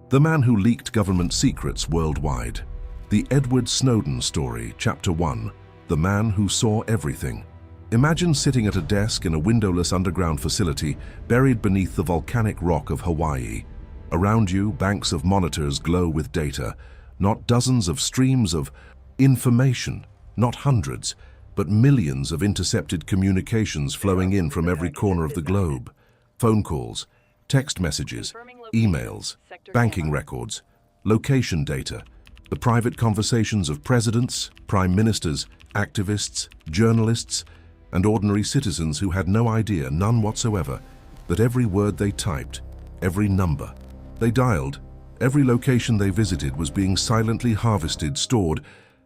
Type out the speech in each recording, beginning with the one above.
The man who leaked government secrets worldwide. The Edward Snowden story, Chapter 1, The Man Who Saw Everything. Imagine sitting at a desk in a windowless underground facility buried beneath the volcanic rock of Hawaii. Around you, banks of monitors glow with data, not dozens of streams of information, not hundreds, but millions of intercepted communications flowing in from every corner of the globe. Phone calls, text messages, emails, banking records, location data, the private conversations of presidents, prime ministers, activists, journalists, and ordinary citizens who had no idea, none whatsoever, that every word they typed, every number they dialed, every location they visited was being silently harvested, stored,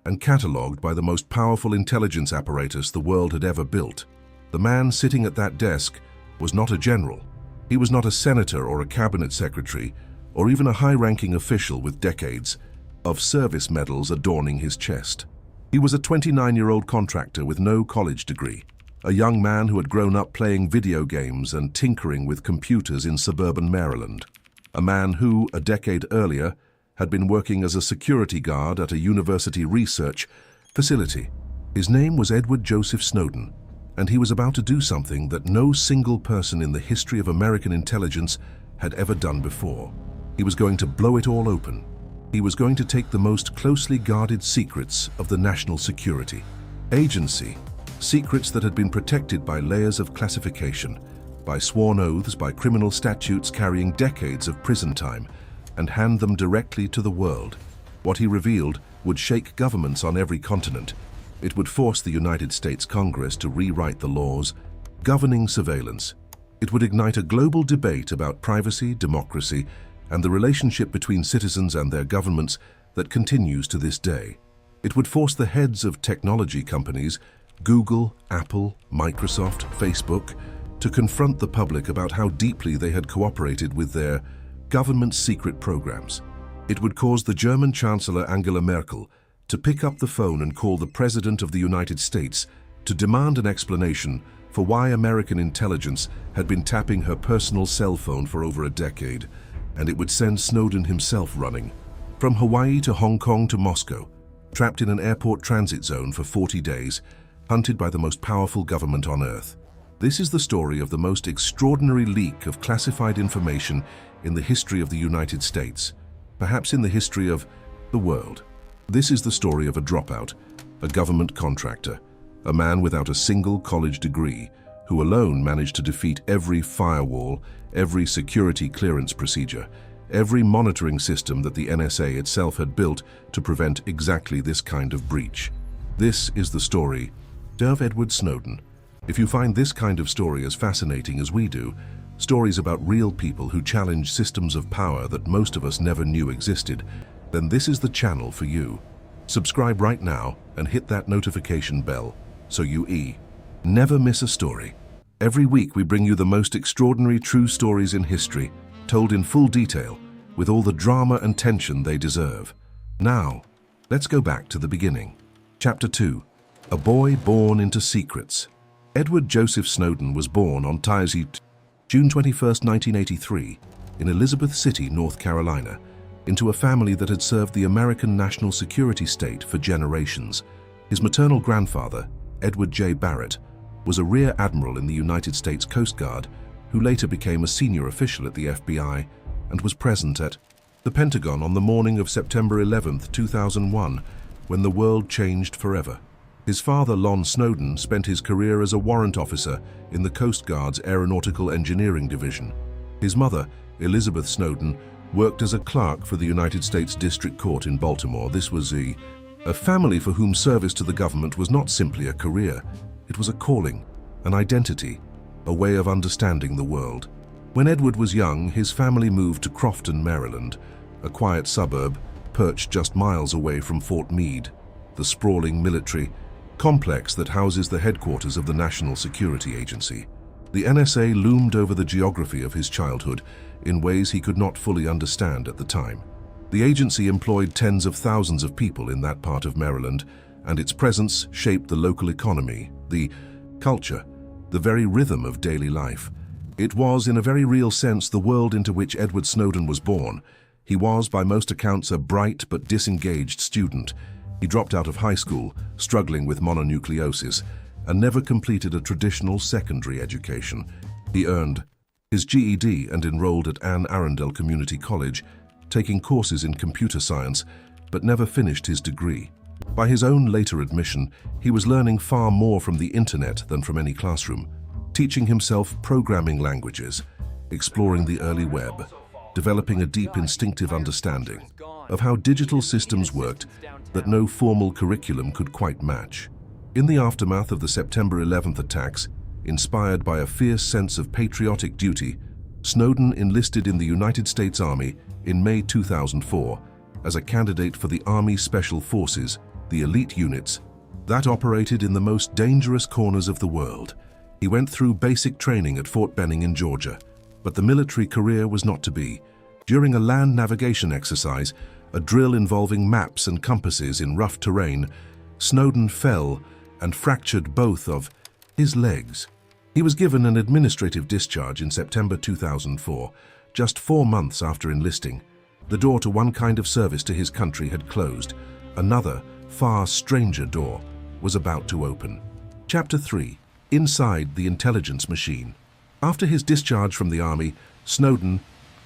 and catalogued by the most powerful intelligence apparatus the world had ever built. The man sitting at that desk was not a general. He was not a senator or a cabinet secretary, or even a high-ranking official with decades of service medals adorning his chest. He was a 29-year-old contractor with no college degree, a young man who had grown up playing video games and tinkering with computers in suburban Maryland. A man who, a decade earlier, had been working as a security guard at a university research facility. His name was Edward Joseph Snowden, and he was about to do something that no single person in the history of American intelligence had ever done before. He was going to blow it all open. He was going to take the most closely guarded secrets of the National Security Agency, secrets that had been protected by layers of classification, by sworn oaths, by criminal statutes carrying decades of prison time, and hand them directly to the world. What he revealed would shake governments on every continent. It would force the United States Congress to rewrite the laws governing surveillance. It would ignite a global debate about privacy, democracy, and the relationship between citizens and their governments that continues to this day. It would force the heads of technology companies, Google, Apple, Microsoft, Facebook, to confront the public about how deeply they had cooperated with their government's secret programs. It would cause the German Chancellor Angela Merkel to pick up the phone and call the President of the United States to demand an explanation for why American intelligence had been tapping her personal cell phone for over a decade, and it would send Snowden himself running. From Hawaii to Hong Kong to Moscow, trapped in an airport transit zone for 40 days, hunted by the most powerful government on Earth. This is the story of the most extraordinary leak of classified information in the history of the United States, perhaps in the history of the world. This is the story of a dropout, a government contractor, a man without a single college degree, who alone managed to defeat every firewall, every security clearance procedure, every monitoring system that the NSA itself had built to prevent exactly this kind of breach. This is the story of Edward Snowden. If you find this kind of story as fascinating as we do, stories about real people who challenge systems of power that most of us never knew existed, then this is the channel for you. Subscribe right now and hit that notification bell so you never miss a story. Every week we bring you the most extraordinary true stories in history, told in full detail, with all the drama and tension they deserve. Now, let's go back to the beginning. Chapter 2. A Boy Born into Secrets. Edward Joseph Snowden was born on June 21, 1983, in Elizabeth City, North Carolina, into a family that had served the American national security state for generations. His maternal grandfather, Edward J. Barrett, was a rear admiral in the United States Coast Guard, who later became a senior official at the FBI and was present at the Pentagon on the morning of September 11, 2001, when the world changed forever. His father, Lon Snowden, spent his career as a warrant officer in the Coast Guard's Aeronautical Engineering Division. His mother, Elizabeth Snowden, worked as a clerk for the United States District Court in Baltimore. This was a family for whom service to the government was not simply a career. It was a calling, an identity, a way of understanding the world. When Edward was young, his family moved to Crofton, Maryland, a quiet suburb perched just miles away from Fort Meade, the sprawling military complex that houses the headquarters of the National Security Agency. The NSA loomed over the geography of his childhood in ways he could not fully understand at the time. The agency employed tens of thousands of people in that part of Maryland, and its presence shaped the local economy, the culture, the very rhythm of daily life. It was, in a very real sense, the world into which Edward Snowden was born. He was, by most accounts, a bright but disengaged student. He dropped out of high school, struggling with mononucleosis, and never completed a traditional secondary education. He earned his GED and enrolled at Anne Arundel Community College, taking courses in computer science, but never finished his degree. By his own later admission, he was learning far more from the internet than from any classroom, teaching himself programming languages, exploring the early web, developing a deep instinctive understanding of how digital systems worked that no formal curriculum could quite match. In the aftermath of the September 11th attacks, inspired by a fierce sense of patriotic duty, Snowden enlisted in the United States Army in May 2004 as a candidate for the Army Special Forces, the elite units that operated in the most dangerous corners of the world. He went through basic training at Fort Benning in Georgia, but the military career was not to be. During a land navigation exercise, a drill involving maps and compasses in rough terrain, Snowden fell and fractured both of his legs. He was given an administrative discharge in September 2004, just 4 months after enlisting. The door to one kind of service to his country had closed. Another, far stranger door was about to open. Chapter 3. Inside the Intelligence Machine. After his discharge from the Army, Snowden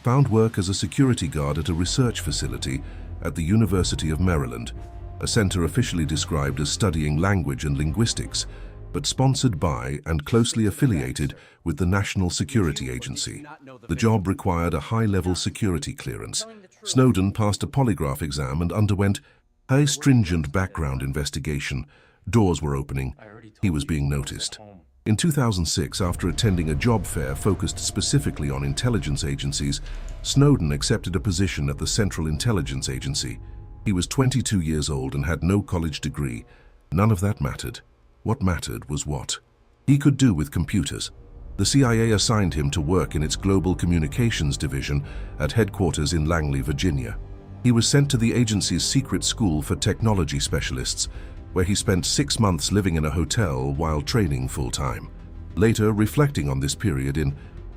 found work as a security guard at a research facility at the University of Maryland, a center officially described as studying language and linguistics, but sponsored by and closely affiliated with the National Security Agency. The job required a high-level security clearance. Snowden passed a polygraph exam and underwent a stringent background investigation. Doors were opening. He was being noticed. In 2006, after attending a job fair focused specifically on intelligence agencies, Snowden accepted a position at the Central Intelligence Agency. He was 22 years old and had no college degree. None of that mattered. What mattered was what he could do with computers. The CIA assigned him to work in its Global Communications Division at headquarters in Langley, Virginia. He was sent to the agency's secret school for technology specialists, where he spent 6 months living in a hotel while training full-time. Later, reflecting on this period in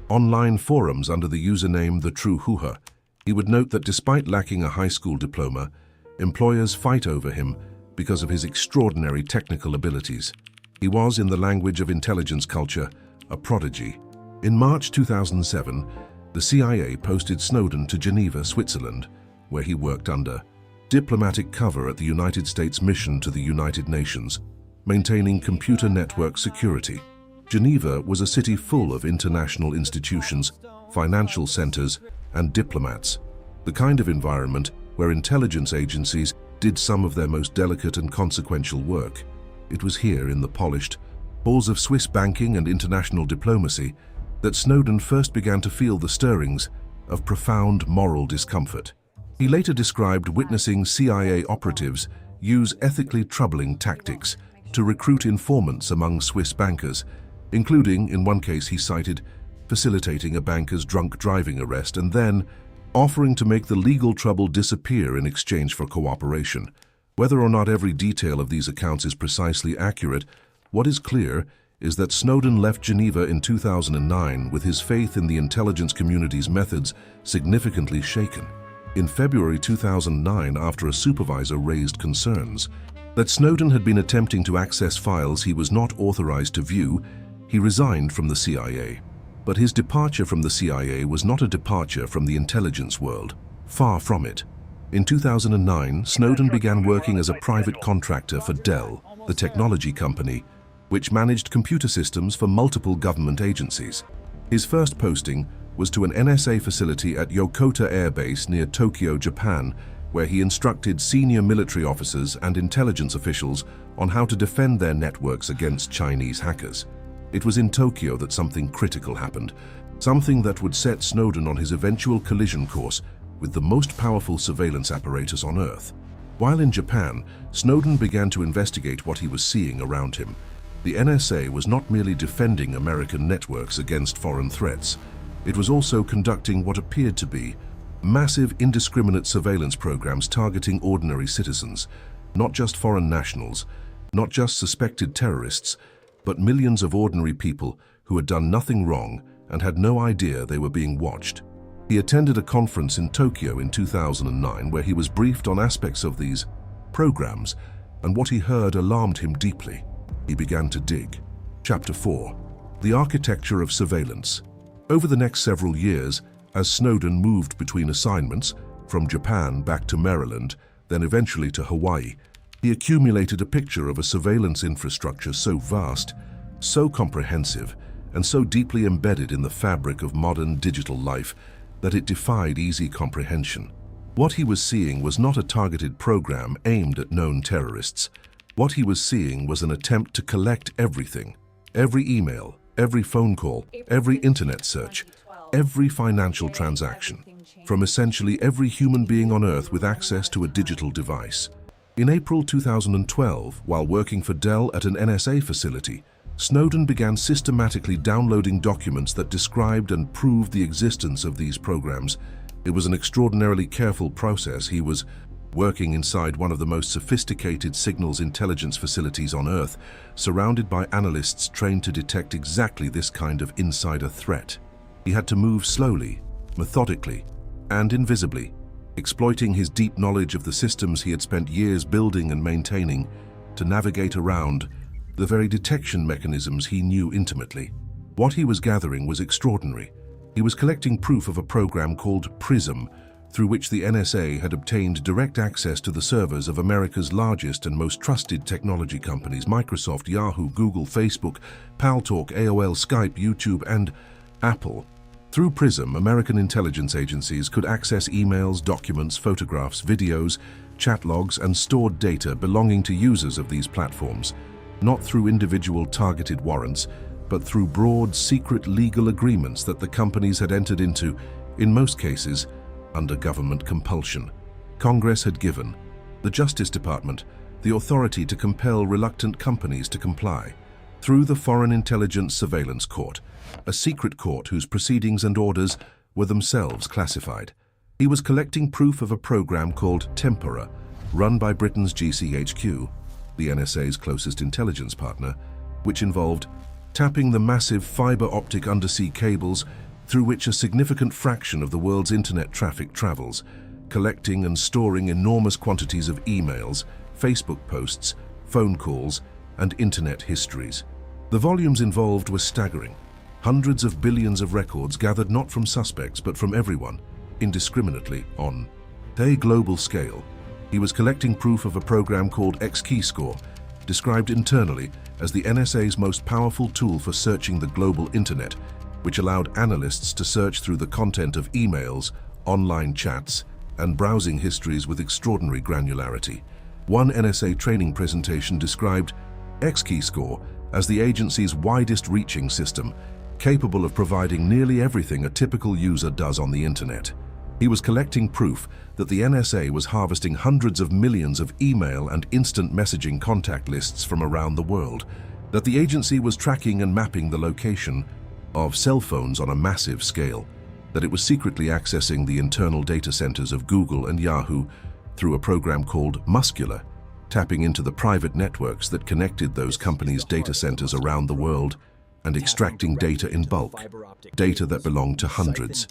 online forums under the username The True Hoo-Ha, he would note that despite lacking a high school diploma, employers fight over him because of his extraordinary technical abilities. He was, in the language of intelligence culture, a prodigy. In March 2007, the CIA posted Snowden to Geneva, Switzerland, where he worked under diplomatic cover at the United States mission to the United Nations, maintaining computer network security. Geneva was a city full of international institutions, financial centers, and diplomats, the kind of environment where intelligence agencies did some of their most delicate and consequential work. It was here, in the polished halls of Swiss banking and international diplomacy, that Snowden first began to feel the stirrings of profound moral discomfort. He later described witnessing CIA operatives use ethically troubling tactics to recruit informants among Swiss bankers, including, in one case he cited, facilitating a banker's drunk driving arrest and then offering to make the legal trouble disappear in exchange for cooperation. Whether or not every detail of these accounts is precisely accurate, what is clear is that Snowden left Geneva in 2009 with his faith in the intelligence community's methods significantly shaken. In February 2009, after a supervisor raised concerns that Snowden had been attempting to access files he was not authorized to view, he resigned from the CIA. But his departure from the CIA was not a departure from the intelligence world. Far from it. In 2009, Snowden began working as a private contractor for Dell, the technology company, which managed computer systems for multiple government agencies. His first posting was to an NSA facility at Yokota Air Base near Tokyo, Japan, where he instructed senior military officers and intelligence officials on how to defend their networks against Chinese hackers. It was in Tokyo that something critical happened, something that would set Snowden on his eventual collision course with the most powerful surveillance apparatus on Earth. While in Japan, Snowden began to investigate what he was seeing around him. The NSA was not merely defending American networks against foreign threats. It was also conducting what appeared to be massive indiscriminate surveillance programs targeting ordinary citizens, not just foreign nationals, not just suspected terrorists, but millions of ordinary people who had done nothing wrong and had no idea they were being watched. He attended a conference in Tokyo in 2009 where he was briefed on aspects of these programs, and what he heard alarmed him deeply. He began to dig. Chapter 4. The Architecture of Surveillance. Over the next several years, as Snowden moved between assignments, from Japan back to Maryland, then eventually to Hawaii, he accumulated a picture of a surveillance infrastructure so vast, so comprehensive, and so deeply embedded in the fabric of modern digital life that it defied easy comprehension. What he was seeing was not a targeted program aimed at known terrorists. What he was seeing was an attempt to collect everything, every email, every phone call, every internet search, every financial transaction, from essentially every human being on Earth with access to a digital device. In April 2012, while working for Dell at an NSA facility, Snowden began systematically downloading documents that described and proved the existence of these programs. It was an extraordinarily careful process. He was working inside one of the most sophisticated signals intelligence facilities on Earth, surrounded by analysts trained to detect exactly this kind of insider threat. He had to move slowly, methodically, and invisibly, exploiting his deep knowledge of the systems he had spent years building and maintaining to navigate around the very detection mechanisms he knew intimately. What he was gathering was extraordinary. He was collecting proof of a program called PRISM, through which the NSA had obtained direct access to the servers of America's largest and most trusted technology companies: Microsoft, Yahoo, Google, Facebook, Paltalk, AOL, Skype, YouTube, and Apple. Through PRISM, American intelligence agencies could access emails, documents, photographs, videos, chat logs, and stored data belonging to users of these platforms, not through individual targeted warrants, but through broad, secret legal agreements that the companies had entered into, in most cases, under government compulsion. Congress had given the Justice Department the authority to compel reluctant companies to comply through the Foreign Intelligence Surveillance Court, a secret court whose proceedings and orders were themselves classified. He was collecting proof of a program called Tempora, run by Britain's GCHQ, the NSA's closest intelligence partner, which involved tapping the massive fiber-optic undersea cables through which a significant fraction of the world's internet traffic travels, collecting and storing enormous quantities of emails, Facebook posts, phone calls, and internet histories. The volumes involved were staggering. Hundreds of billions of records gathered not from suspects but from everyone, indiscriminately, on a global scale. He was collecting proof of a program called XKeyscore, described internally as the NSA's most powerful tool for searching the global internet, which allowed analysts to search through the content of emails, online chats, and browsing histories with extraordinary granularity. One NSA training presentation described XKeyscore as the agency's widest-reaching system, capable of providing nearly everything a typical user does on the internet. He was collecting proof that the NSA was harvesting hundreds of millions of email and instant messaging contact lists from around the world, that the agency was tracking and mapping the location of cell phones on a massive scale, that it was secretly accessing the internal data centers of Google and Yahoo through a program called Muscular, tapping into the private networks that connected those companies' data centers around the world and extracting data in bulk, data that belonged to hundreds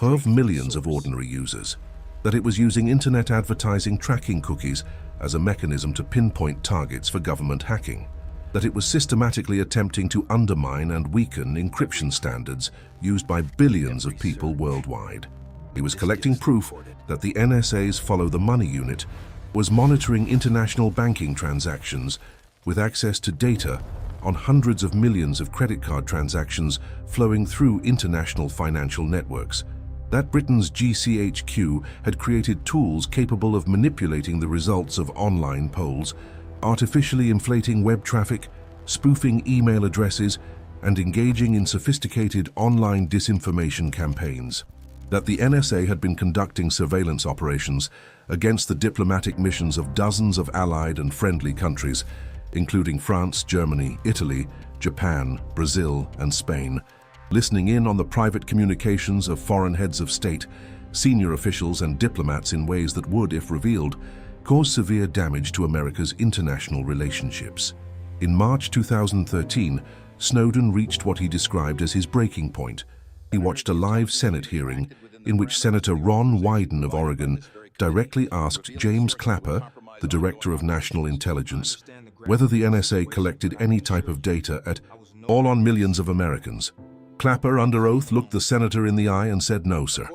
of millions of ordinary users, that it was using internet advertising tracking cookies as a mechanism to pinpoint targets for government hacking, that it was systematically attempting to undermine and weaken encryption standards used by billions of people worldwide. He was collecting proof that the NSA's Follow the Money unit was monitoring international banking transactions with access to data on hundreds of millions of credit card transactions flowing through international financial networks, that Britain's GCHQ had created tools capable of manipulating the results of online polls, artificially inflating web traffic, spoofing email addresses, and engaging in sophisticated online disinformation campaigns, that the NSA had been conducting surveillance operations against the diplomatic missions of dozens of allied and friendly countries, including France, Germany, Italy, Japan, Brazil, and Spain, listening in on the private communications of foreign heads of state, senior officials, and diplomats in ways that would, if revealed, cause severe damage to America's international relationships. In March 2013, Snowden reached what he described as his breaking point. He watched a live Senate hearing in which Senator Ron Wyden of Oregon directly asked James Clapper, the Director of National Intelligence, whether the NSA collected any type of data at all on millions of Americans. Clapper, under oath, looked the senator in the eye and said, "No, sir.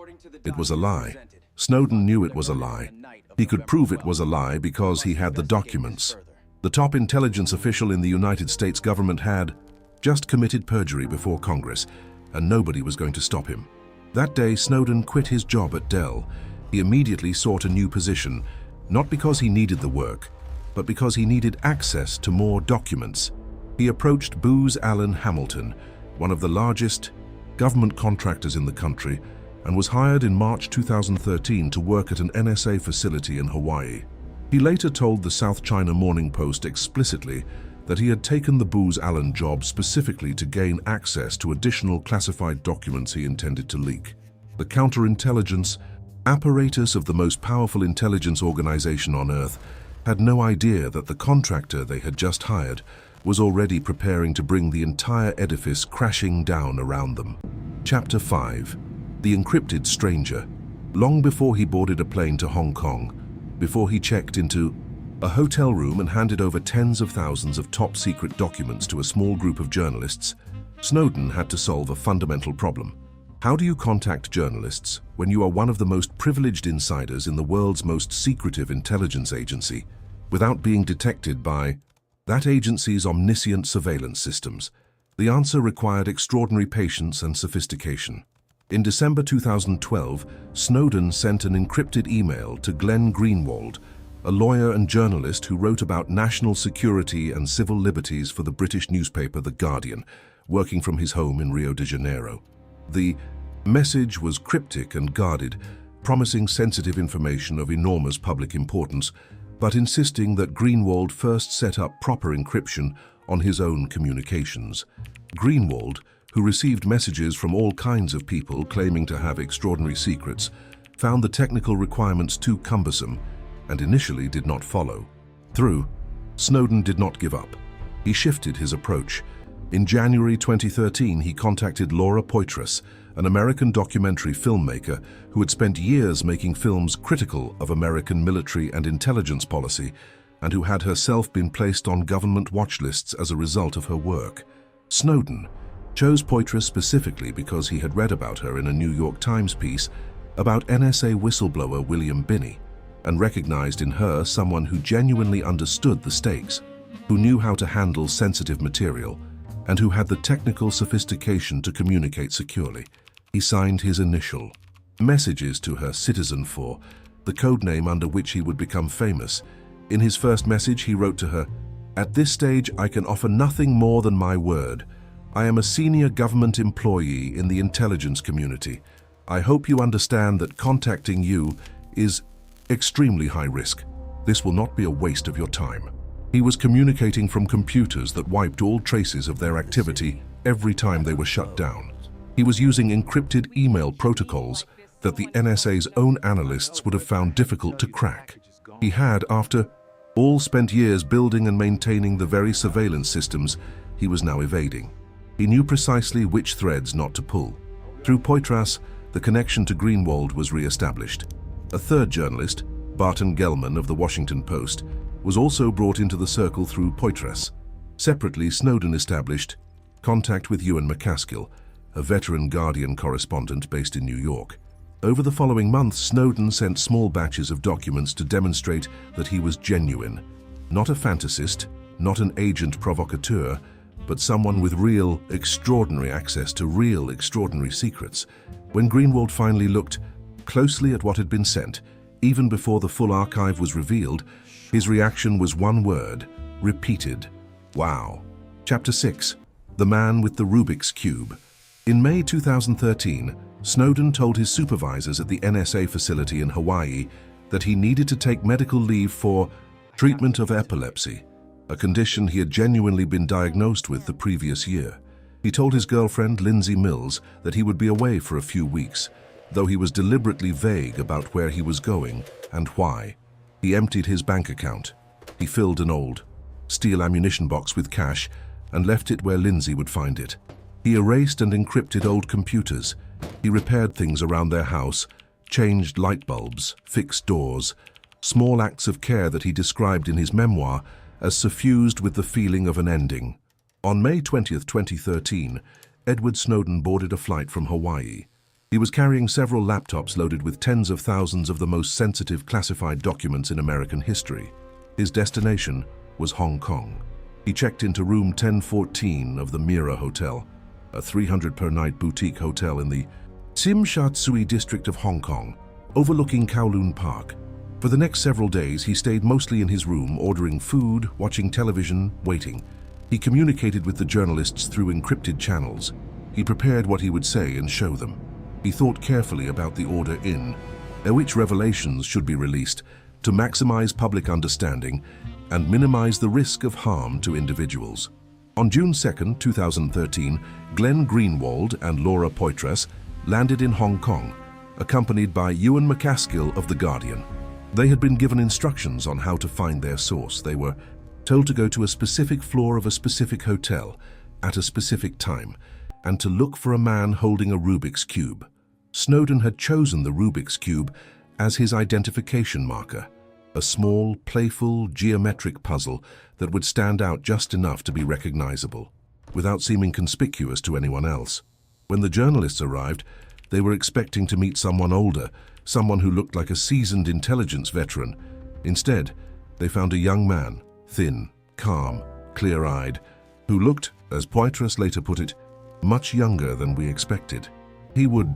It was a lie." Snowden knew it was a lie. He could prove it was a lie because he had the documents. The top intelligence official in the United States government had just committed perjury before Congress, and nobody was going to stop him. That day, Snowden quit his job at Dell. He immediately sought a new position, not because he needed the work, but because he needed access to more documents. He approached Booz Allen Hamilton, one of the largest government contractors in the country, and was hired in March 2013 to work at an NSA facility in Hawaii. He later told the South China Morning Post explicitly that he had taken the Booz Allen job specifically to gain access to additional classified documents he intended to leak. The counterintelligence apparatus of the most powerful intelligence organization on Earth had no idea that the contractor they had just hired was already preparing to bring the entire edifice crashing down around them. Chapter 5. The Encrypted Stranger. Long before he boarded a plane to Hong Kong, before he checked into a hotel room and handed over tens of thousands of top-secret documents to a small group of journalists, Snowden had to solve a fundamental problem. How do you contact journalists when you are one of the most privileged insiders in the world's most secretive intelligence agency without being detected by that agency's omniscient surveillance systems? The answer required extraordinary patience and sophistication. In December 2012, Snowden sent an encrypted email to Glenn Greenwald, a lawyer and journalist who wrote about national security and civil liberties for the British newspaper The Guardian, working from his home in Rio de Janeiro. The message was cryptic and guarded, promising sensitive information of enormous public importance, but insisting that Greenwald first set up proper encryption on his own communications. Greenwald, who received messages from all kinds of people claiming to have extraordinary secrets, found the technical requirements too cumbersome and initially did not follow through. Snowden did not give up. He shifted his approach. In January 2013, he contacted Laura Poitras, an American documentary filmmaker who had spent years making films critical of American military and intelligence policy, and who had herself been placed on government watch lists as a result of her work. Snowden chose Poitras specifically because he had read about her in a New York Times piece about NSA whistleblower William Binney, and recognized in her someone who genuinely understood the stakes, who knew how to handle sensitive material, and who had the technical sophistication to communicate securely. He signed his initial messages to her Citizen4, the code name under which he would become famous. In his first message, he wrote to her, "At this stage, I can offer nothing more than my word. I am a senior government employee in the intelligence community. I hope you understand that contacting you is extremely high risk. This will not be a waste of your time." He was communicating from computers that wiped all traces of their activity every time they were shut down. He was using encrypted email protocols that the NSA's own analysts would have found difficult to crack. He had, after all, spent years building and maintaining the very surveillance systems he was now evading. He knew precisely which threads not to pull. Through Poitras, the connection to Greenwald was re-established. A third journalist, Barton Gellman of the Washington Post, was also brought into the circle through Poitras. Separately, Snowden established contact with Ewan McCaskill, a veteran Guardian correspondent based in New York. Over the following months, Snowden sent small batches of documents to demonstrate that he was genuine, not a fantasist, not an agent provocateur, but someone with real, extraordinary access to real, extraordinary secrets. When Greenwald finally looked closely at what had been sent, even before the full archive was revealed, his reaction was one word, repeated: "Wow." Chapter 6. The Man with the Rubik's Cube. In May 2013, Snowden told his supervisors at the NSA facility in Hawaii that he needed to take medical leave for treatment of epilepsy, a condition he had genuinely been diagnosed with the previous year. He told his girlfriend, Lindsay Mills, that he would be away for a few weeks, though he was deliberately vague about where he was going and why. He emptied his bank account. He filled an old steel ammunition box with cash and left it where Lindsay would find it. He erased and encrypted old computers. He repaired things around their house, changed light bulbs, fixed doors, small acts of care that he described in his memoir as suffused with the feeling of an ending. On May 20th, 2013, Edward Snowden boarded a flight from Hawaii. He was carrying several laptops loaded with tens of thousands of the most sensitive classified documents in American history. His destination was Hong Kong. He checked into room 1014 of the Mira Hotel, a 300 per night boutique hotel in the Tsim Sha Tsui district of Hong Kong, overlooking Kowloon Park. For the next several days, he stayed mostly in his room, ordering food, watching television, waiting. He communicated with the journalists through encrypted channels. He prepared what he would say and show them. He thought carefully about the order in which revelations should be released to maximize public understanding and minimize the risk of harm to individuals. On June 2, 2013, Glenn Greenwald and Laura Poitras landed in Hong Kong, accompanied by Ewan McCaskill of The Guardian. They had been given instructions on how to find their source. They were told to go to a specific floor of a specific hotel at a specific time and to look for a man holding a Rubik's Cube. Snowden had chosen the Rubik's Cube as his identification marker, a small, playful, geometric puzzle that would stand out just enough to be recognizable, without seeming conspicuous to anyone else. When the journalists arrived, they were expecting to meet someone older, someone who looked like a seasoned intelligence veteran. Instead, they found a young man, thin, calm, clear-eyed, who looked, as Poitras later put it, much younger than we expected. He would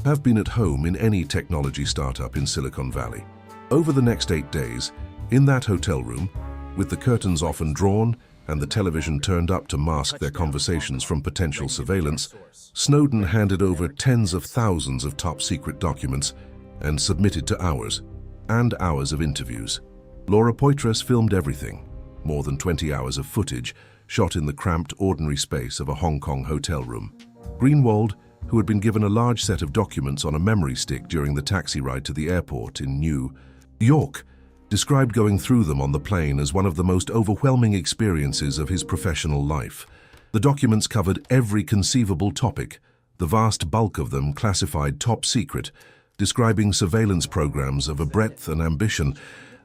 have been at home in any technology startup in Silicon Valley. Over the next 8 days, in that hotel room, with the curtains often drawn and the television turned up to mask their conversations from potential surveillance, Snowden handed over tens of thousands of top-secret documents and submitted to hours and hours of interviews. Laura Poitras filmed everything, more than 20 hours of footage shot in the cramped, ordinary space of a Hong Kong hotel room. Greenwald, who had been given a large set of documents on a memory stick during the taxi ride to the airport in New York, described going through them on the plane as one of the most overwhelming experiences of his professional life. The documents covered every conceivable topic, the vast bulk of them classified top secret, describing surveillance programs of a breadth and ambition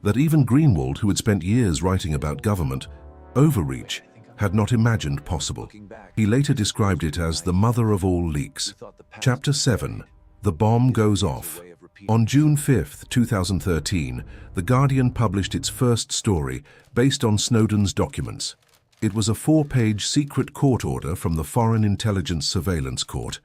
that even Greenwald, who had spent years writing about government overreach, had not imagined possible. He later described it as the mother of all leaks. Chapter 7. The Bomb Goes Off. On June 5, 2013, The Guardian published its first story based on Snowden's documents. It was a 4-page secret court order from the Foreign Intelligence Surveillance Court,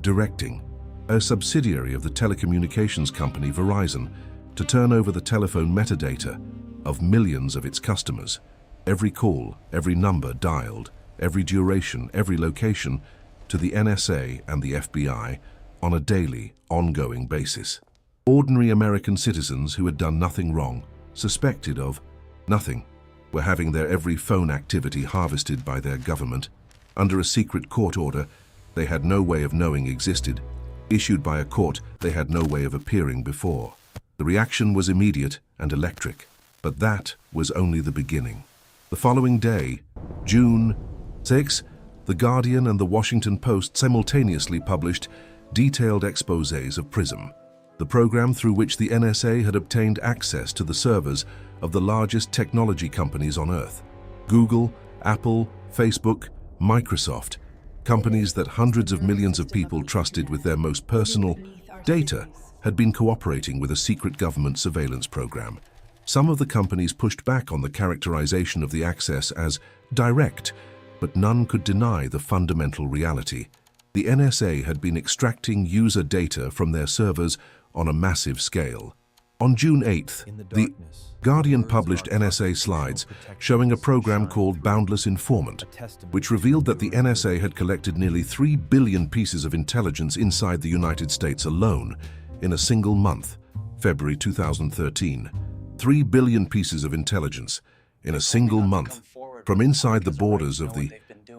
directing a subsidiary of the telecommunications company Verizon to turn over the telephone metadata of millions of its customers. Every call, every number dialed, every duration, every location, to the NSA and the FBI on a daily, ongoing basis. Ordinary American citizens who had done nothing wrong, suspected of nothing, were having their every phone activity harvested by their government under a secret court order they had no way of knowing existed, issued by a court they had no way of appearing before. The reaction was immediate and electric, but that was only the beginning. The following day, June 6, The Guardian and The Washington Post simultaneously published detailed exposés of PRISM, the program through which the NSA had obtained access to the servers of the largest technology companies on Earth: Google, Apple, Facebook, Microsoft, companies that hundreds of millions of people trusted with their most personal data had been cooperating with a secret government surveillance program. Some of the companies pushed back on the characterization of the access as direct, but none could deny the fundamental reality. The NSA had been extracting user data from their servers on a massive scale. On June 8th, The Guardian published NSA slides showing a program called Boundless Informant, which revealed that the NSA had collected nearly 3 billion pieces of intelligence inside the United States alone in a single month, February 2013. 3 billion pieces of intelligence in a single month from inside the borders of the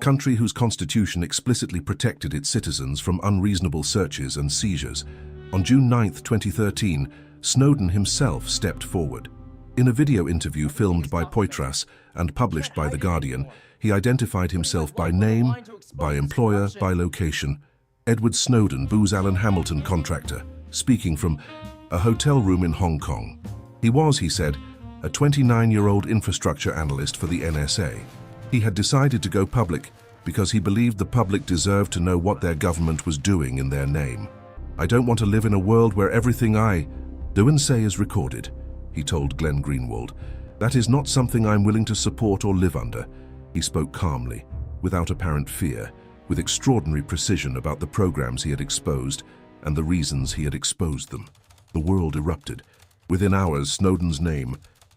country whose constitution explicitly protected its citizens from unreasonable searches and seizures. On June 9, 2013, Snowden himself stepped forward. In a video interview filmed by Poitras and published by The Guardian, He identified himself by name, by employer, by location. Edward Snowden, Booz Allen Hamilton contractor, speaking from a hotel room in Hong Kong. He was, he said, a 29-year-old infrastructure analyst for the NSA. He had decided to go public because he believed the public deserved to know what their government was doing in their name. "I don't want to live in a world where everything I do and say is recorded," he told Glenn Greenwald. "That is not something I'm willing to support or live under." He spoke calmly, without apparent fear, with extraordinary precision about the programs he had exposed and the reasons he had exposed them. The world erupted. Within hours, Snowden's name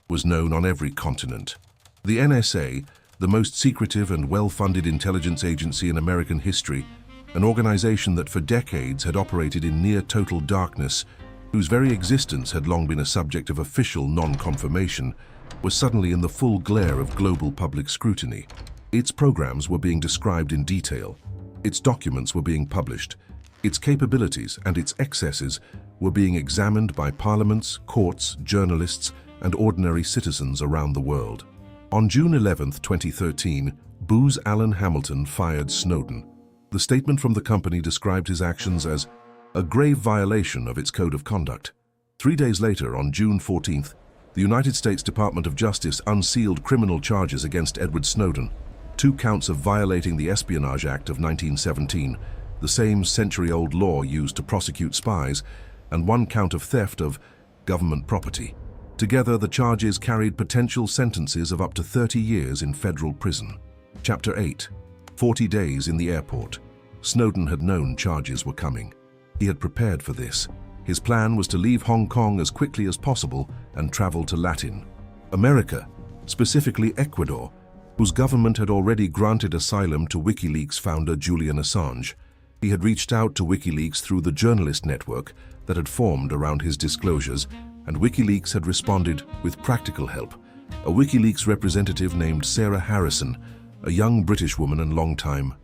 was known on every continent. The NSA, the most secretive and well-funded intelligence agency in American history, an organization that for decades had operated in near-total darkness, whose very existence had long been a subject of official non-confirmation, was suddenly in the full glare of global public scrutiny. Its programs were being described in detail. Its documents were being published. Its capabilities and its excesses were being examined by parliaments, courts, journalists, and ordinary citizens around the world. On June 11, 2013, Booz Allen Hamilton fired Snowden. The statement from the company described his actions as a grave violation of its code of conduct. 3 days later, on June 14th, the United States Department of Justice unsealed criminal charges against Edward Snowden, 2 counts of violating the Espionage Act of 1917, the same century-old law used to prosecute spies, and 1 count of theft of government property. Together, the charges carried potential sentences of up to 30 years in federal prison. Chapter 8. 40 days in the airport. Snowden had known charges were coming. He had prepared for this. His plan was to leave Hong Kong as quickly as possible and travel to Latin America, specifically Ecuador, whose government had already granted asylum to WikiLeaks founder Julian Assange. He had reached out to WikiLeaks through the journalist network that had formed around his disclosures, and WikiLeaks had responded with practical help. A WikiLeaks representative named Sarah Harrison, a young British woman and long-time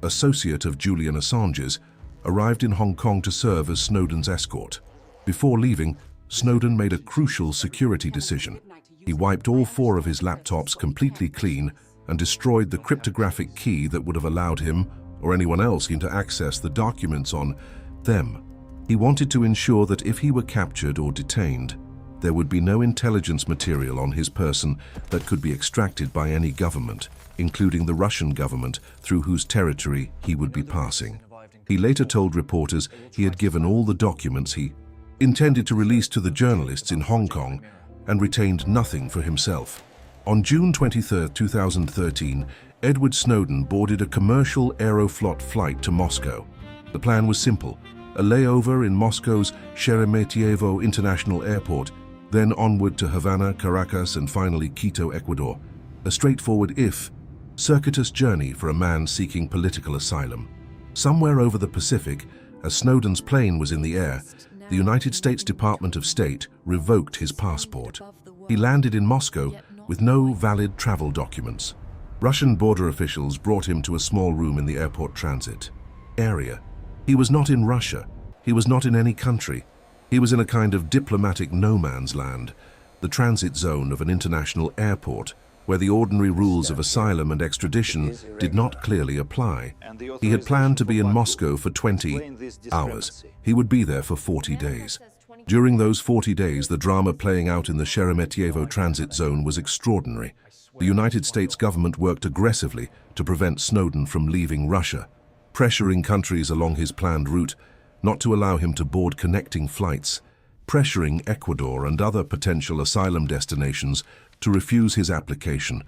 associate of Julian Assange's, arrived in Hong Kong to serve as Snowden's escort. Before leaving, Snowden made a crucial security decision. He wiped all 4 of his laptops completely clean and destroyed the cryptographic key that would have allowed him or anyone else to access the documents on them. He wanted to ensure that if he were captured or detained, there would be no intelligence material on his person that could be extracted by any government, including the Russian government through whose territory he would be passing. He later told reporters he had given all the documents he intended to release to the journalists in Hong Kong and retained nothing for himself. On June 23, 2013, Edward Snowden boarded a commercial Aeroflot flight to Moscow. The plan was simple: a layover in Moscow's Sheremetyevo International Airport, then onward to Havana, Caracas, and finally Quito, Ecuador. A straightforward, if circuitous journey for a man seeking political asylum. Somewhere over the Pacific, as Snowden's plane was in the air, the United States Department of State revoked his passport. He landed in Moscow with no valid travel documents. Russian border officials brought him to a small room in the airport transit area. He was not in Russia. He was not in any country. He was in a kind of diplomatic no man's land, the transit zone of an international airport, where the ordinary rules of asylum and extradition did not clearly apply. He had planned to be in Moscow for 20 hours. He would be there for 40 days. During those 40 days, the drama playing out in the Sheremetyevo transit zone was extraordinary. The United States government worked aggressively to prevent Snowden from leaving Russia, pressuring countries along his planned route not to allow him to board connecting flights, pressuring Ecuador and other potential asylum destinations to refuse his application,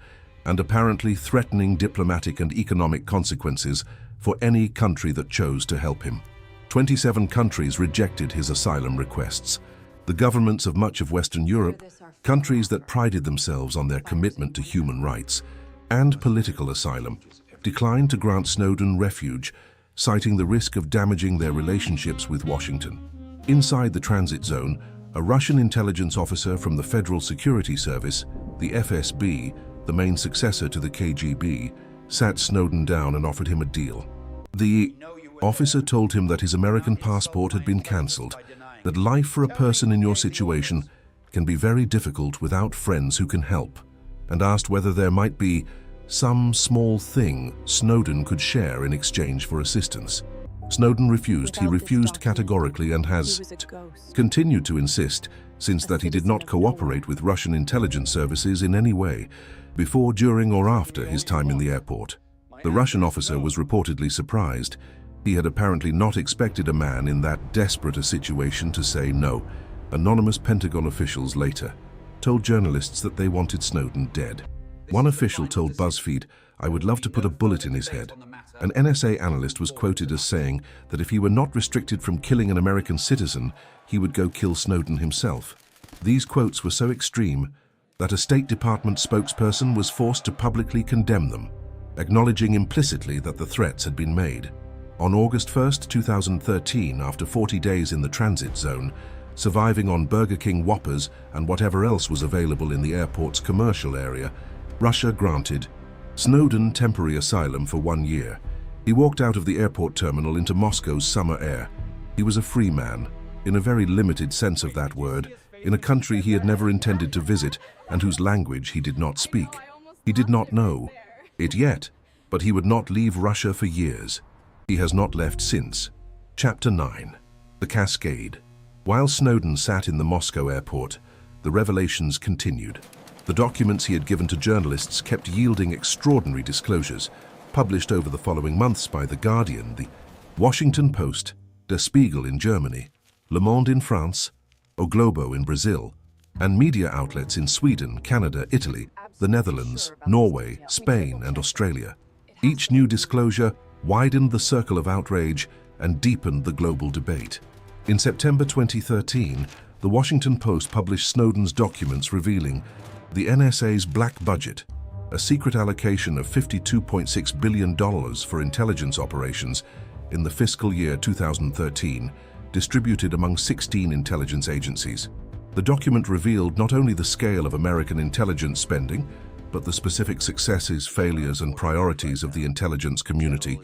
and apparently threatening diplomatic and economic consequences for any country that chose to help him. 27 countries rejected his asylum requests. The governments of much of Western Europe, countries that prided themselves on their commitment to human rights and political asylum, declined to grant Snowden refuge, citing the risk of damaging their relationships with Washington. Inside the transit zone, a Russian intelligence officer from the Federal Security Service, the FSB, the main successor to the KGB, sat Snowden down and offered him a deal. The officer told him that his American passport had been cancelled, that life for a person in your situation can be very difficult without friends who can help, and asked whether there might be some small thing Snowden could share in exchange for assistance. Snowden refused. He refused categorically and has continued to insist since that he did not cooperate with Russian intelligence services in any way, before, during, or after his time in the airport. The Russian officer was reportedly surprised. He had apparently not expected a man in that desperate a situation to say no. Anonymous Pentagon officials later told journalists that they wanted Snowden dead. One official told BuzzFeed, "I would love to put a bullet in his head." An NSA analyst was quoted as saying that if he were not restricted from killing an American citizen, he would go kill Snowden himself. These quotes were so extreme that a State Department spokesperson was forced to publicly condemn them, acknowledging implicitly that the threats had been made. On August 1, 2013, after 40 days in the transit zone, surviving on Burger King Whoppers and whatever else was available in the airport's commercial area, Russia granted Snowden temporary asylum for 1 year. He walked out of the airport terminal into Moscow's summer air. He was a free man, in a very limited sense of that word, in a country he had never intended to visit and whose language he did not speak. He did not know it yet, but he would not leave Russia for years. He has not left since. Chapter 9. The Cascade. While Snowden sat in the Moscow airport, the revelations continued. The documents he had given to journalists kept yielding extraordinary disclosures, published over the following months by The Guardian, The Washington Post, Der Spiegel in Germany, Le Monde in France, O Globo in Brazil, and media outlets in Sweden, Canada, Italy, the Netherlands, Norway, Spain, and Australia. Each new disclosure widened the circle of outrage and deepened the global debate. In September 2013, The Washington Post published Snowden's documents revealing the NSA's black budget, a secret allocation of $52.6 billion for intelligence operations in the fiscal year 2013, distributed among 16 intelligence agencies. The document revealed not only the scale of American intelligence spending, but the specific successes, failures, and priorities of the intelligence community,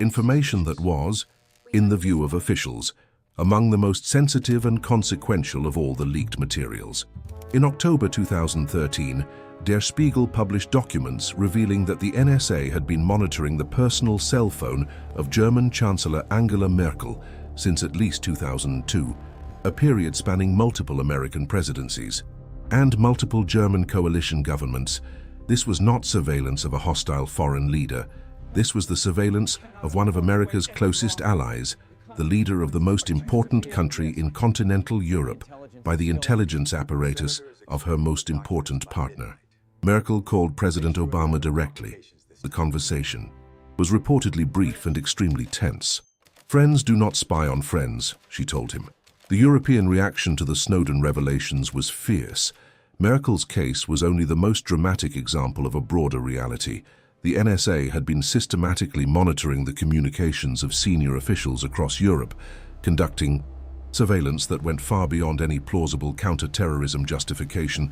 information that was, in the view of officials, among the most sensitive and consequential of all the leaked materials. In October 2013, Der Spiegel published documents revealing that the NSA had been monitoring the personal cell phone of German Chancellor Angela Merkel since at least 2002, a period spanning multiple American presidencies and multiple German coalition governments. This was not surveillance of a hostile foreign leader. This was the surveillance of one of America's closest allies, the leader of the most important country in continental Europe, by the intelligence apparatus of her most important partner. Merkel called President Obama directly. The conversation was reportedly brief and extremely tense. "Friends do not spy on friends," she told him. The European reaction to the Snowden revelations was fierce. Merkel's case was only the most dramatic example of a broader reality. The NSA had been systematically monitoring the communications of senior officials across Europe, conducting surveillance that went far beyond any plausible counter-terrorism justification,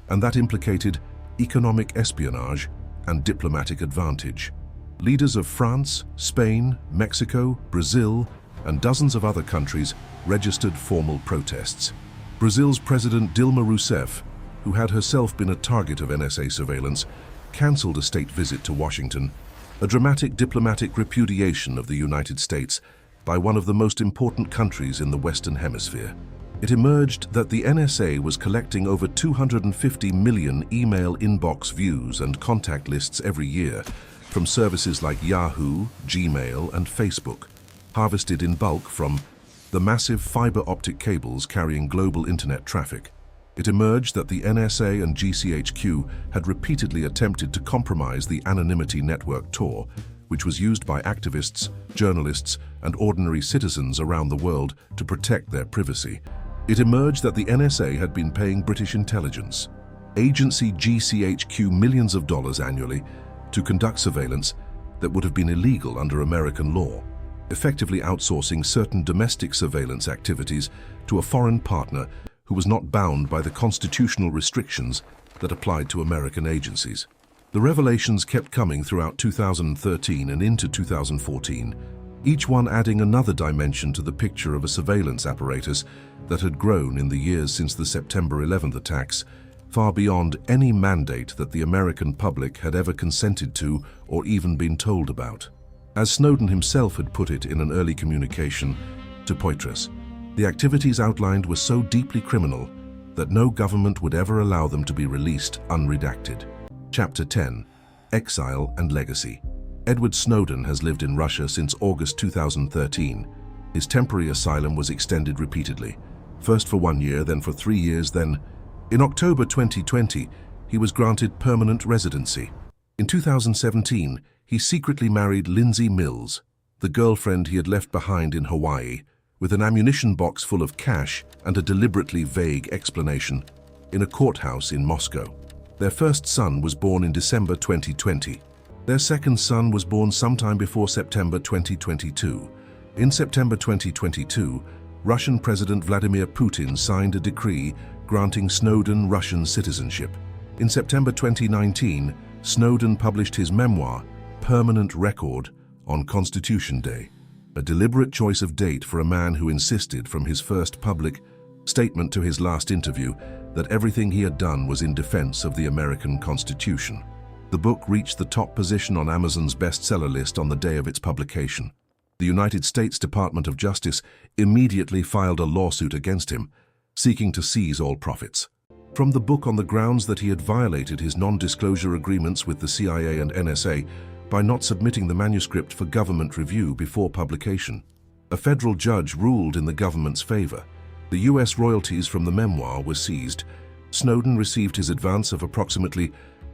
and that implicated economic espionage and diplomatic advantage. Leaders of France, Spain, Mexico, Brazil, and dozens of other countries registered formal protests. Brazil's President Dilma Rousseff, who had herself been a target of NSA surveillance, cancelled a state visit to Washington, a dramatic diplomatic repudiation of the United States by one of the most important countries in the Western Hemisphere. It emerged that the NSA was collecting over 250 million email inbox views and contact lists every year from services like Yahoo, Gmail, and Facebook, harvested in bulk from the massive fiber optic cables carrying global internet traffic. It emerged that the NSA and GCHQ had repeatedly attempted to compromise the anonymity network Tor, which was used by activists, journalists, and ordinary citizens around the world to protect their privacy. It emerged that the NSA had been paying British intelligence agency GCHQ millions of dollars annually to conduct surveillance that would have been illegal under American law, effectively outsourcing certain domestic surveillance activities to a foreign partner who was not bound by the constitutional restrictions that applied to American agencies. The revelations kept coming throughout 2013 and into 2014, each one adding another dimension to the picture of a surveillance apparatus that had grown in the years since the September 11th attacks, far beyond any mandate that the American public had ever consented to or even been told about. As Snowden himself had put it in an early communication to Poitras, the activities outlined were so deeply criminal that no government would ever allow them to be released unredacted. Chapter 10. Exile and Legacy. Edward Snowden has lived in Russia since August 2013. His temporary asylum was extended repeatedly, first for 1 year, then for 3 years, then, in October 2020, he was granted permanent residency. In 2017, he secretly married Lindsay Mills, the girlfriend he had left behind in Hawaii, with an ammunition box full of cash and a deliberately vague explanation, in a courthouse in Moscow. Their first son was born in December 2020. Their second son was born sometime before September 2022. In September 2022, Russian President Vladimir Putin signed a decree granting Snowden Russian citizenship. In September 2019, Snowden published his memoir, Permanent Record, on Constitution Day, a deliberate choice of date for a man who insisted from his first public statement to his last interview that everything he had done was in defense of the American Constitution. The book reached the top position on Amazon's bestseller list on the day of its publication. The United States Department of Justice immediately filed a lawsuit against him, seeking to seize all profits from the book on the grounds that he had violated his non-disclosure agreements with the CIA and NSA by not submitting the manuscript for government review before publication. A federal judge ruled in the government's favor. The U.S. royalties from the memoir were seized. Snowden received his advance of approximately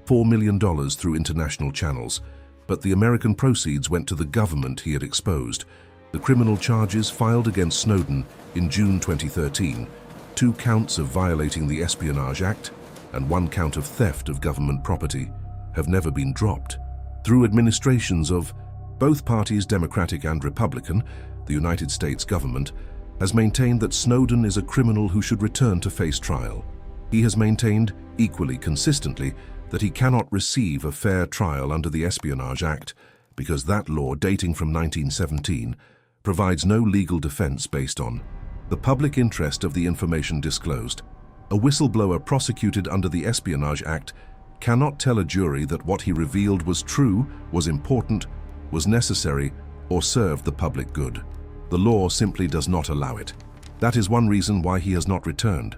$4 million through international channels, but the American proceeds went to the government he had exposed. The criminal charges filed against Snowden in June 2013, 2 counts of violating the Espionage Act and 1 count of theft of government property, have never been dropped. Through administrations of both parties, Democratic and Republican, the United States government has maintained that Snowden is a criminal who should return to face trial. He has maintained, equally consistently, that he cannot receive a fair trial under the Espionage Act because that law, dating from 1917, provides no legal defense based on the public interest of the information disclosed. A whistleblower prosecuted under the Espionage Act cannot tell a jury that what he revealed was true, was important, was necessary, or served the public good. The law simply does not allow it. That is one reason why he has not returned.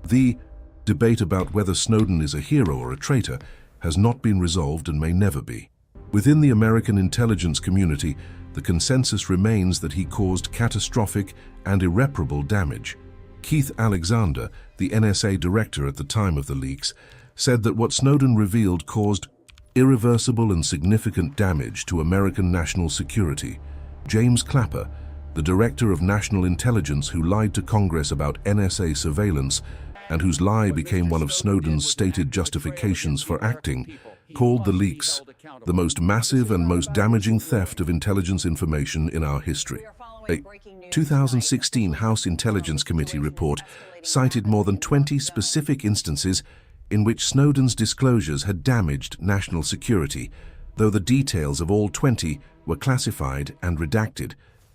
The debate about whether Snowden is a hero or a traitor has not been resolved and may never be. Within the American intelligence community, the consensus remains that he caused catastrophic and irreparable damage. Keith Alexander, the NSA director at the time of the leaks, said that what Snowden revealed caused irreversible and significant damage to American national security. James Clapper, the director of national intelligence who lied to Congress about NSA surveillance and whose lie became one of Snowden's stated justifications for acting, called the leaks the most massive and most damaging theft of intelligence information in our history. A 2016 House Intelligence Committee report cited more than 20 specific instances in which Snowden's disclosures had damaged national security, though the details of all 20 were classified and redacted,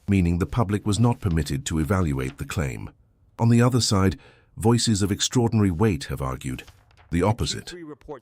meaning the public was not permitted to evaluate the claim. On the other side, voices of extraordinary weight have argued the opposite.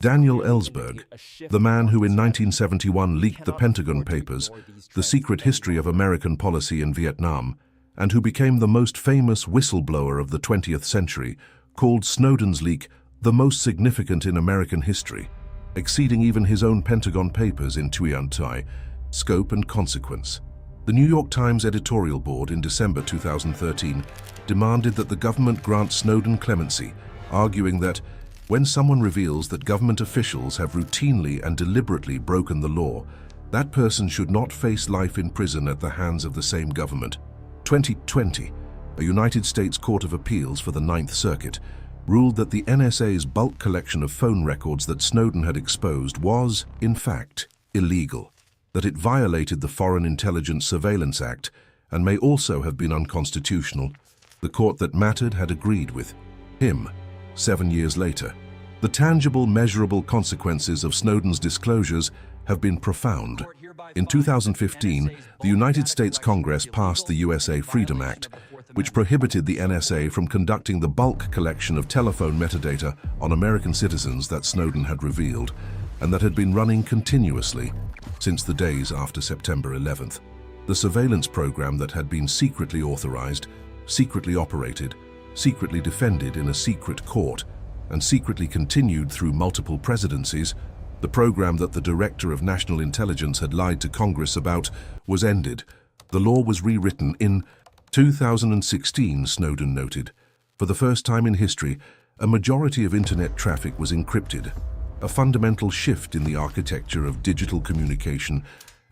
Daniel Ellsberg, the man who in 1971 leaked the Pentagon Papers, the secret history of American policy in Vietnam, and who became the most famous whistleblower of the 20th century, called Snowden's leak the most significant in American history, exceeding even his own Pentagon Papers in Tuiantai, scope and consequence. The New York Times editorial board in December 2013 demanded that the government grant Snowden clemency, arguing that when someone reveals that government officials have routinely and deliberately broken the law, that person should not face life in prison at the hands of the same government. 2020, a United States Court of Appeals for the Ninth Circuit ruled that the NSA's bulk collection of phone records that Snowden had exposed was, in fact, illegal, that it violated the Foreign Intelligence Surveillance Act and may also have been unconstitutional. The court that mattered had agreed with him 7 years later. The tangible, measurable consequences of Snowden's disclosures have been profound. In 2015, the United States Congress passed the USA Freedom Act, which prohibited the NSA from conducting the bulk collection of telephone metadata on American citizens that Snowden had revealed, and that had been running continuously since the days after September 11th. The surveillance program that had been secretly authorized, secretly operated, secretly defended in a secret court, and secretly continued through multiple presidencies, the program that the Director of National Intelligence had lied to Congress about, was ended. The law was rewritten in 2016, Snowden noted. For the first time in history, a majority of internet traffic was encrypted. A fundamental shift in the architecture of digital communication,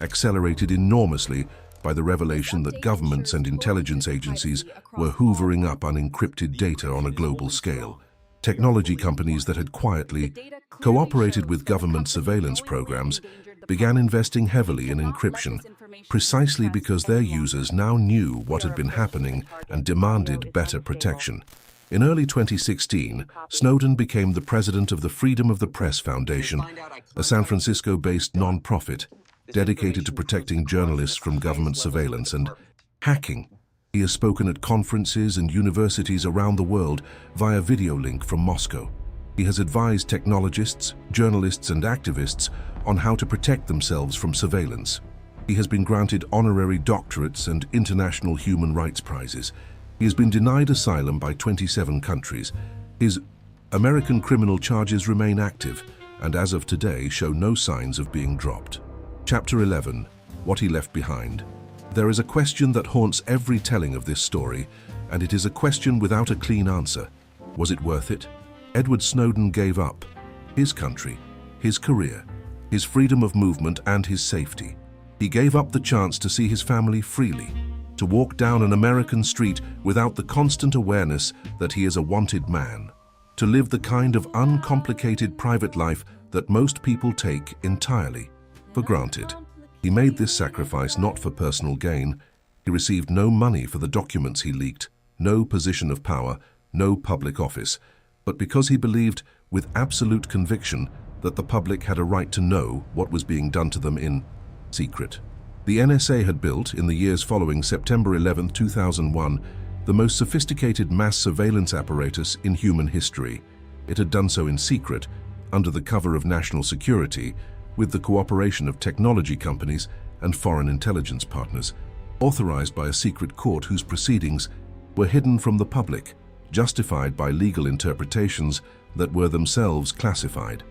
accelerated enormously by the revelation that governments and intelligence agencies were hoovering up unencrypted data on a global scale. Technology companies that had quietly cooperated with government surveillance programs began investing heavily in encryption, precisely because their users now knew what had been happening and demanded better protection. In early 2016, Snowden became the president of the Freedom of the Press Foundation, a San Francisco-based non-profit dedicated to protecting journalists from government surveillance and hacking. He has spoken at conferences and universities around the world via video link from Moscow. He has advised technologists, journalists, and activists on how to protect themselves from surveillance. He has been granted honorary doctorates and international human rights prizes. He has been denied asylum by 27 countries. His American criminal charges remain active and as of today show no signs of being dropped. Chapter 11. What he left behind. There is a question that haunts every telling of this story, and it is a question without a clean answer. Was it worth it? Edward Snowden gave up his country, his career, his freedom of movement, and his safety. He gave up the chance to see his family freely, to walk down an American street without the constant awareness that he is a wanted man, to live the kind of uncomplicated private life that most people take entirely for granted. He made this sacrifice not for personal gain. He received no money for the documents he leaked, no position of power, no public office, but because he believed with absolute conviction that the public had a right to know what was being done to them in secret. The NSA had built, in the years following September 11, 2001, the most sophisticated mass surveillance apparatus in human history. It had done so in secret, under the cover of national security, with the cooperation of technology companies and foreign intelligence partners, authorized by a secret court whose proceedings were hidden from the public, justified by legal interpretations that were themselves classified.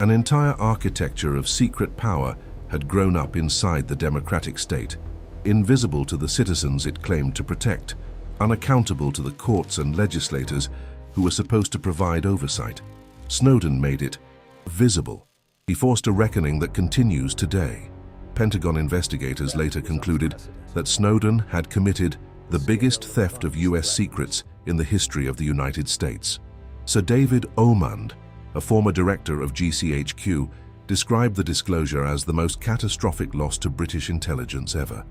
An entire architecture of secret power had grown up inside the democratic state, invisible to the citizens it claimed to protect, unaccountable to the courts and legislators who were supposed to provide oversight. Snowden made it visible. He forced a reckoning that continues today. Pentagon investigators later concluded that Snowden had committed the biggest theft of US secrets in the history of the United States. Sir David Omand, a former director of GCHQ, described the disclosure as the most catastrophic loss to British intelligence ever.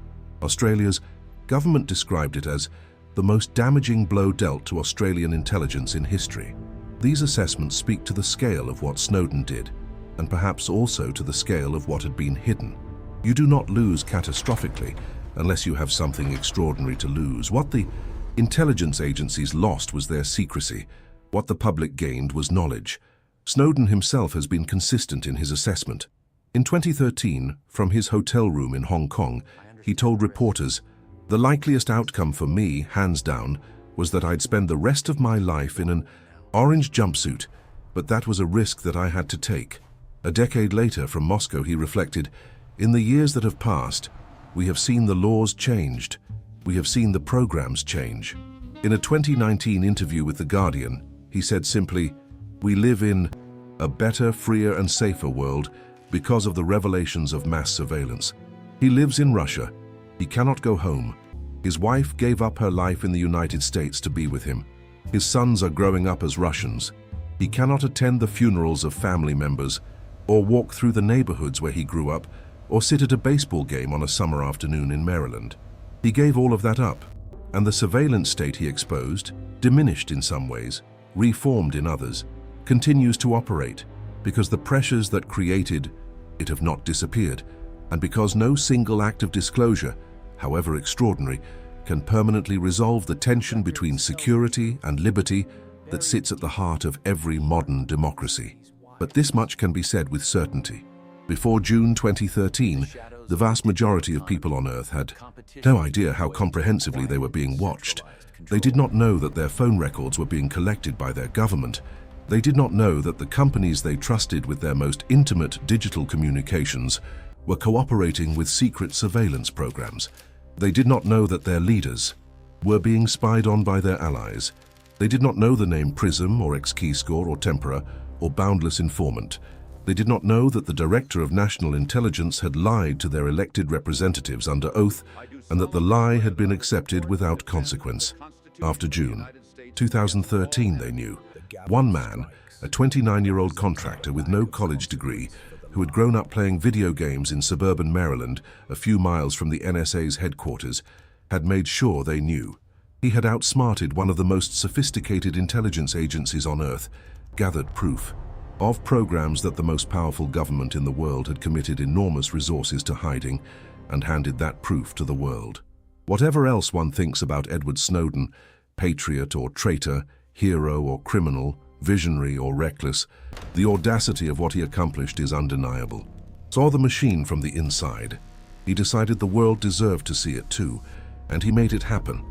Australia's government described it as the most damaging blow dealt to Australian intelligence in history. These assessments speak to the scale of what Snowden did, and perhaps also to the scale of what had been hidden. You do not lose catastrophically unless you have something extraordinary to lose. What the intelligence agencies lost was their secrecy. What the public gained was knowledge. Snowden himself has been consistent in his assessment. In 2013, from his hotel room in Hong Kong, he told reporters, "The likeliest outcome for me, hands down, was that I'd spend the rest of my life in an orange jumpsuit, but that was a risk that I had to take." A decade later, from Moscow, he reflected, "In the years that have passed, we have seen the laws changed. We have seen the programs change." In a 2019 interview with The Guardian, he said simply, "We live in a better, freer, and safer world because of the revelations of mass surveillance." He lives in Russia. He cannot go home. His wife gave up her life in the United States to be with him. His sons are growing up as Russians. He cannot attend the funerals of family members, or walk through the neighborhoods where he grew up, or sit at a baseball game on a summer afternoon in Maryland. He gave all of that up, and the surveillance state he exposed, diminished in some ways, reformed in others, continues to operate, because the pressures that created it have not disappeared. And because no single act of disclosure, however extraordinary, can permanently resolve the tension between security and liberty that sits at the heart of every modern democracy. But this much can be said with certainty. Before June 2013, the vast majority of people on Earth had no idea how comprehensively they were being watched. They did not know that their phone records were being collected by their government. They did not know that the companies they trusted with their most intimate digital communications were cooperating with secret surveillance programs. They did not know that their leaders were being spied on by their allies. They did not know the name Prism or X-Keyscore or Tempera or Boundless Informant. They did not know that the Director of National Intelligence had lied to their elected representatives under oath and that the lie had been accepted without consequence. After June 2013, they knew. One man, a 29-year-old contractor with no college degree, who had grown up playing video games in suburban Maryland, a few miles from the NSA's headquarters, had made sure they knew. He had outsmarted one of the most sophisticated intelligence agencies on Earth, gathered proof of programs that the most powerful government in the world had committed enormous resources to hiding, and handed that proof to the world. Whatever else one thinks about Edward Snowden, patriot or traitor, hero or criminal, visionary or reckless, the audacity of what he accomplished is undeniable. Saw the machine from the inside. He decided the world deserved to see it too, and he made it happen.